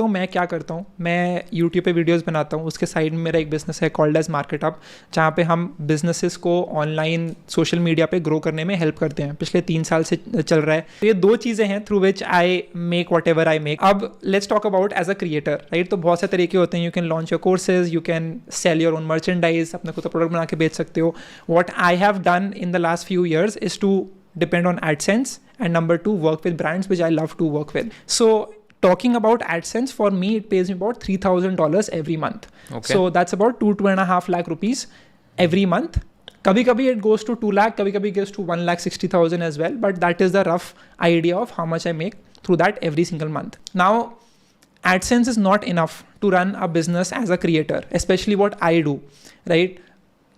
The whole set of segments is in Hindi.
तो मैं क्या करता हूँ, मैं यूट्यूब पे वीडियोस बनाता हूँ, उसके साइड में मेरा एक बिजनेस है कॉल्ड एज मार्केट अप, जहाँ पे हम बिजनेसेस को ऑनलाइन सोशल मीडिया पे ग्रो करने में हेल्प करते हैं। पिछले 3 साल से चल रहा है। तो ये 2 चीज़ें हैं through which I make whatever I make. अब let's talk about as a creator, right. तो बहुत से तरीके होते हैं। You can launch your courses, you can sell your own merchandise, अपने खुद का प्रोडक्ट बना के बेच सकते हो। What I have done in the last few years is to depend on AdSense, and number 2, work with brands which I love to work with. So talking about AdSense, for me it pays me about $3,000 every month. Okay. So that's about 2.5 lakh rupees every month. Kabhi it goes to 2 lakh, kabhi goes to 1,60,000 as well, but that is the rough idea of how much I make through that every single month. Now AdSense is not enough to run a business as a creator, especially what I do, right?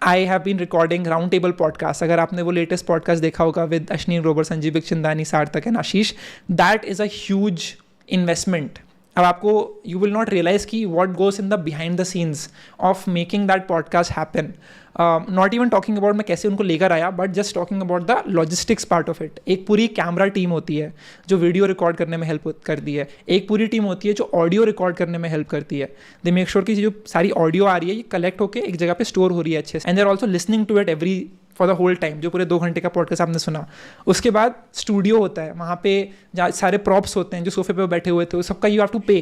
I have been recording roundtable podcasts. अगर आपने वो लेटेस्ट पॉडकास्ट देखा होगा विद अश्नीर ग्रोवर, संजीव बिखचंदानी, सार्थक and Ashish, that is a huge investment. अब आपको यू विल नॉट रियलाइज कि what goes in the behind the scenes of making that podcast happen. Not even talking about मैं कैसे उनको लेकर आया, but just talking about the logistics part of it. एक पूरी कैमरा टीम होती है जो वीडियो रिकॉर्ड करने में हेल्प करती है. एक पूरी टीम होती है जो ऑडियो रिकॉर्ड करने में हेल्प करती है. दे मेक श्योर कि जो सारी ऑडियो आ रही है ये कलेक्ट होकर एक जगह पे स्टोर हो रही है अच्छे से. And they are also listening to it every for the whole time. जो पूरे 2 घंटे का पॉडकास्ट आपने सुना, उसके बाद स्टूडियो होता है, वहाँ पे जहाँ सारे प्रॉप्स होते हैं, जो सोफे पे बैठे हुए थे, सबका यू हैव टू पे,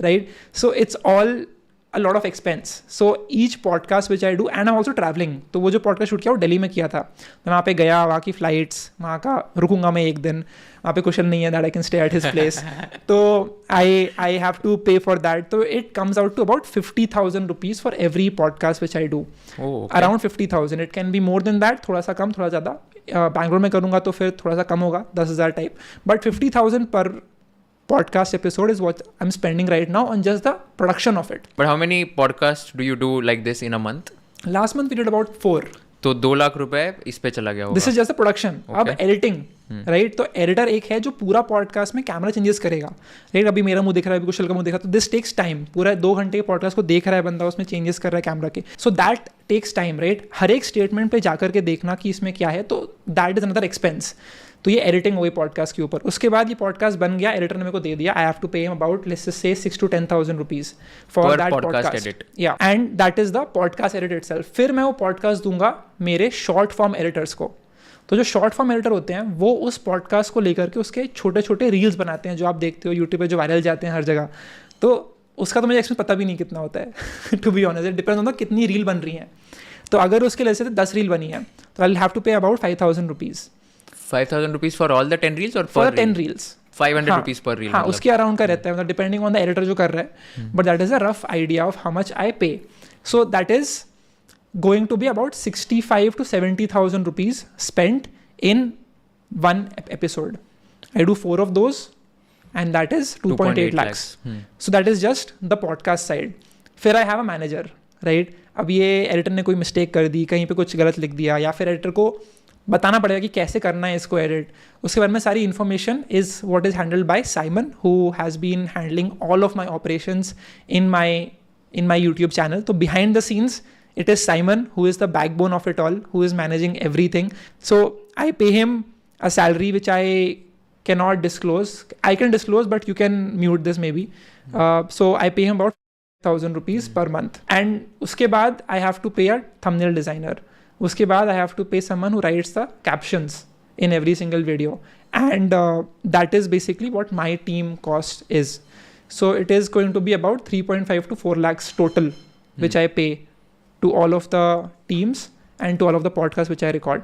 right. So it's all a lot of expense. So each podcast which I do, and I'm also traveling. तो वो जो podcast शूट किया वो दिल्ली में किया था. मैं वहाँ पे गया, वहाँ की फ्लाइट्स, वहाँ का रुकूंगा मैं एक दिन, वहाँ पे कुशल नहीं है that I can stay at his place. तो I have to pay for that. तो it comes out to about 50,000 rupees for every podcast which I do. Oh, okay. Around 50,000. It can be more than that. थोड़ा सा कम, थोड़ा ज़्यादा. बैंगलोर में करूँगा तो फिर थोड़ा सा कम होगा, 10,000 type. But 50,000 per podcast episode is what I'm spending right now on just the production of it. But how many podcasts do you do like this in a month? Last month we did about 4. तो 2 लाख रुपए इस पे चला गया होगा. This is just the production. Okay. अब एडिटिंग, राइट. तो एडिटर एक है जो पूरा पॉडकास्ट में कैमरा चेंजेस करेगा, राइट. अभी मेरा मुंह दिख रहा है, अभी कुशल का मुंह दिख रहा है, तो दिस टेक्स टाइम. पूरा 2 घंटे के पॉडकास्ट को देख रहा है बंदा, उसमें चेंजेस कर रहा है कैमरा के. So that takes time, right. हर एक स्टेटमेंट पे जाकर के देखना कि इसमें क्या है, तो दैट इज अनदर एक्सपेंस. तो ये एडिटिंग हो गई पॉडकास्ट के ऊपर. उसके बाद ये पॉडकास्ट बन गया, एडिटर ने मेरे को दे दिया. I have to pay him about let's say 6 to 10,000 rupees for that podcast edit. या and that is the podcast edit itself. फिर मैं वो पॉडकास्ट दूंगा मेरे शॉर्ट फॉर्म एडिटर्स को. तो जो शॉर्ट फॉर्म एडिटर होते हैं वो उस पॉडकास्ट को लेकर के उसके छोटे छोटे रील्स बनाते हैं, जो आप देखते हो यूट्यूब पे जो वायरल जाते हैं हर जगह. तो उसका तो मुझे एक्सपेंस पता भी नहीं कितना होता है to be honest. It depends on the कितनी रील बन रही हैं. तो अगर उसके लिए से 10 रील बनी है तो आई विल हैव टू पे about 5,000 rupees. 5,000 rupees for all the 10 reels or for 10 reels? 500 rupees per reel. हाँ, उसके अराउंड का रहता है, मतलब डिपेंडिंग ऑन द एडिटर जो कर रहा है. But that is a rough idea of how much I pay. So that is going to be about 65,000 to 70,000 rupees spent in one episode. I do 4 of those and that is 2.8 lakhs. So that is just the podcast side. फिर I have a manager, right? अब ये एडिटर ने कोई मिस्टेक कर दी, कहीं पे कुछ गलत लिख दिया, या फिर एडिटर को बताना पड़ेगा कि कैसे करना है इसको एडिट. उसके बारे में सारी information is what is handled by Simon, who has been handling all of my operations in my YouTube channel. तो behind the scenes it is Simon who is the backbone of it all, who is managing everything. So I pay him a salary which I cannot disclose. I can disclose, but you can mute this maybe. So I pay him about 1,000 rupees per month. And uske baad I have to pay a thumbnail designer. Uske baad I have to pay someone who writes the captions in every single video. And that is basically what my team cost is. So it is going to be about 3.5 to 4 lakhs total, which I pay to all of the teams and to all of the podcasts which I record.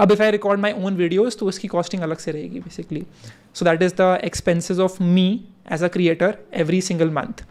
अब if I record my own videos तो उसकी costing अलग से रहेगी basically. So that is the expenses of me as a creator every single month.